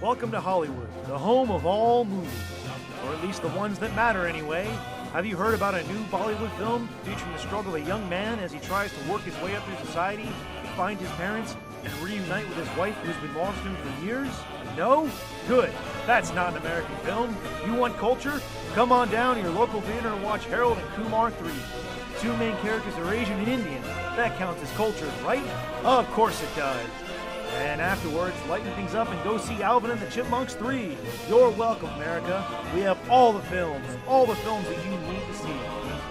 Welcome to Hollywood, the home of all movies. Or at least the ones that matter anyway. Have you heard about a new Bollywood film featuring the struggle of a young man as he tries to work his way up through society, find his parents, and reunite with his wife who's been lost to him for years? No? Good. That's not an American film. You want culture? Come on down to your local theater and watch Harold and Kumar 3. Two main characters are Asian and Indian. That counts as culture, right? Of course it does. And afterwards, lighten things up and go see Alvin and the Chipmunks 3. You're welcome, America. We have all the films that you need to see.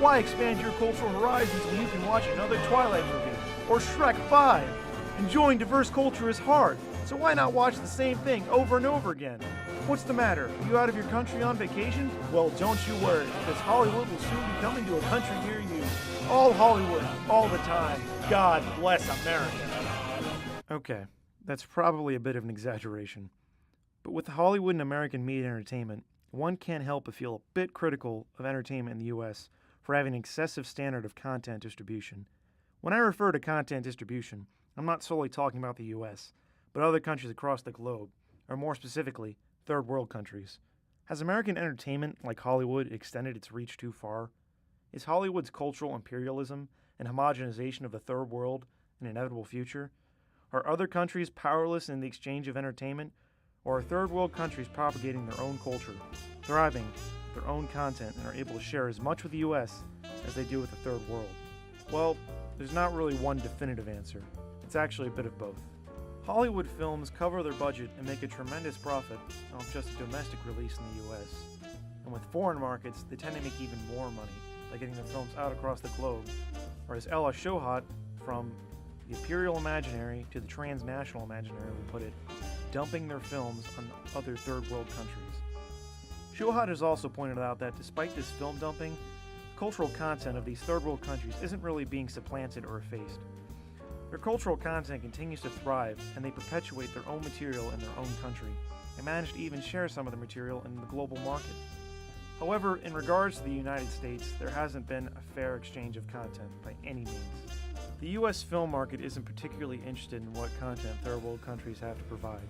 Why expand your cultural horizons when you can watch another Twilight movie or Shrek 5? Enjoying diverse culture is hard, so why not watch the same thing over and over again? What's the matter? Are you out of your country on vacation? Well, don't you worry, because Hollywood will soon be coming to a country near you. All Hollywood, all the time. God bless America. Okay. That's probably a bit of an exaggeration. But with Hollywood and American media and entertainment, one can't help but feel a bit critical of entertainment in the U.S. for having an excessive standard of content distribution. When I refer to content distribution, I'm not solely talking about the U.S., but other countries across the globe, or more specifically, third world countries. Has American entertainment, like Hollywood, extended its reach too far? Is Hollywood's cultural imperialism and homogenization of the third world an inevitable future? Are other countries powerless in the exchange of entertainment, or are third world countries propagating their own culture, thriving with their own content, and are able to share as much with the U.S. as they do with the third world? Well, there's not really one definitive answer. It's actually a bit of both. Hollywood films cover their budget and make a tremendous profit off just a domestic release in the U.S. And with foreign markets, they tend to make even more money by getting their films out across the globe, or as Ella Shohat from the imperial imaginary to the transnational imaginary will put it, dumping their films on other third world countries. Shohat has also pointed out that despite this film dumping, the cultural content of these third world countries isn't really being supplanted or effaced. Their cultural content continues to thrive, and they perpetuate their own material in their own country, and manage to even share some of the material in the global market. However, in regards to the United States, there hasn't been a fair exchange of content by any means. The U.S. film market isn't particularly interested in what content third world countries have to provide.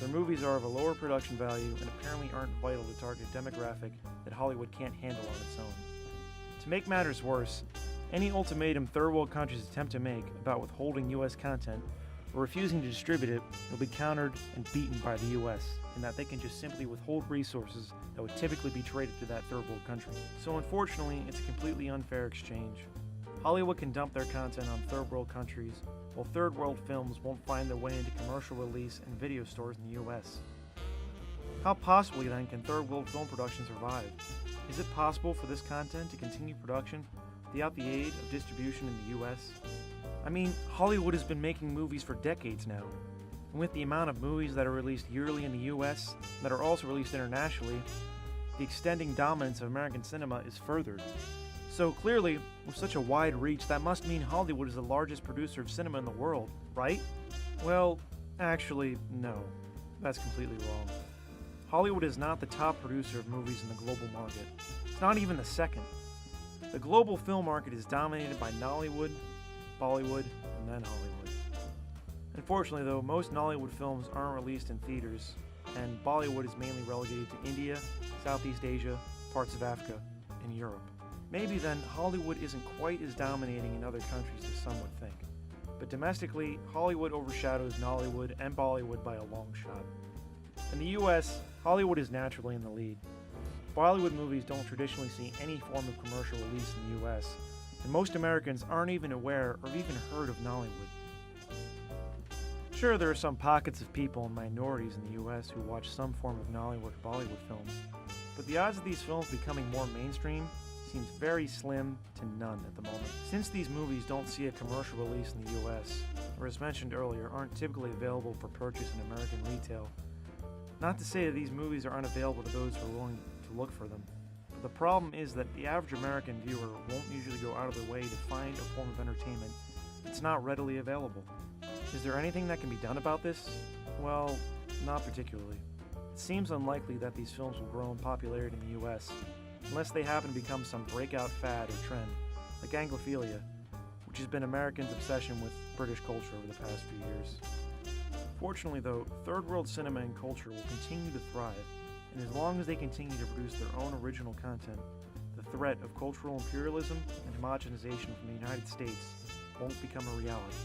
Their movies are of a lower production value and apparently aren't vital to target a demographic that Hollywood can't handle on its own. To make matters worse, any ultimatum third world countries attempt to make about withholding U.S. content or refusing to distribute it will be countered and beaten by the U.S. in that they can just simply withhold resources that would typically be traded to that third world country. So unfortunately, it's a completely unfair exchange. Hollywood can dump their content on third world countries, while third world films won't find their way into commercial release and video stores in the U.S. How possibly then can third world film production survive? Is it possible for this content to continue production without the aid of distribution in the U.S.? I mean, Hollywood has been making movies for decades now, and with the amount of movies that are released yearly in the U.S. that are also released internationally, the extending dominance of American cinema is furthered. So clearly, with such a wide reach, that must mean Hollywood is the largest producer of cinema in the world, right? Well, actually, no. That's completely wrong. Hollywood is not the top producer of movies in the global market. It's not even the second. The global film market is dominated by Nollywood, Bollywood, and then Hollywood. Unfortunately, though, most Nollywood films aren't released in theaters, and Bollywood is mainly relegated to India, Southeast Asia, parts of Africa, and Europe. Maybe then Hollywood isn't quite as dominating in other countries as some would think. But domestically, Hollywood overshadows Nollywood and Bollywood by a long shot. In the US, Hollywood is naturally in the lead. Bollywood movies don't traditionally see any form of commercial release in the US, and most Americans aren't even aware or even heard of Nollywood. Sure, there are some pockets of people and minorities in the US who watch some form of Nollywood or Bollywood films, but the odds of these films becoming more mainstream seems very slim to none at the moment. Since these movies don't see a commercial release in the US, or as mentioned earlier, aren't typically available for purchase in American retail, not to say that these movies are unavailable to those who are willing to look for them, but the problem is that the average American viewer won't usually go out of their way to find a form of entertainment that's not readily available. Is there anything that can be done about this? Well, not particularly. It seems unlikely that these films will grow in popularity in the US, unless they happen to become some breakout fad or trend, like Anglophilia, which has been Americans' obsession with British culture over the past few years. Fortunately, though, third world cinema and culture will continue to thrive, and as long as they continue to produce their own original content, the threat of cultural imperialism and homogenization from the United States won't become a reality.